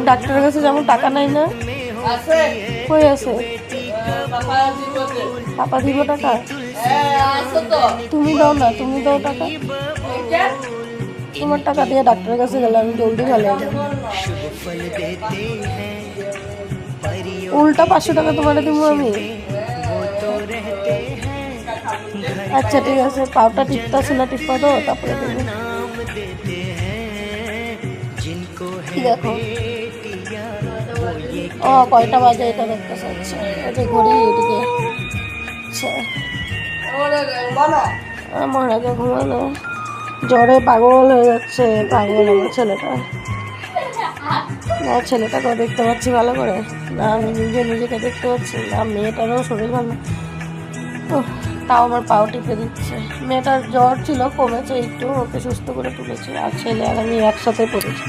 ডাক্তারের কাছে যেমন টাকা নাই না, কই আছে? পাপা দিব টাকা? তুমি দাও না, তুমি দাও টাকা। তোমার টাকা দিয়ে ডাক্তারের কাছে গেলে আমি জলদি ভালো হয়ে যাবো। উল্টা 500 টাকা তোমার দিব আমি। আচ্ছা ঠিক আছে, পাউটা টিপতেছে না, টিপা দাও তারপরে দেবো। দেখো ও কয়টা বাজে এটা দেখতে চাচ্ছে, এটা ঘড়ি এদিকে। আচ্ছা মহারাজা ঘুমানো, জ্বরে পাগল হয়ে যাচ্ছে, পাগল আমার ছেলেটা। না ছেলেটাকেও দেখতে পাচ্ছি ভালো করে না, আমি নিজেকে দেখতে পাচ্ছি না, মেয়েটারও শরীর ভালো। তাও আমার পাও টিপে দিচ্ছে। মেয়েটার জ্বর ছিল, কমেছে একটু, ওকে সুস্থ করে তুলেছি, আর ছেলে আর আমি একসাথে পড়েছি।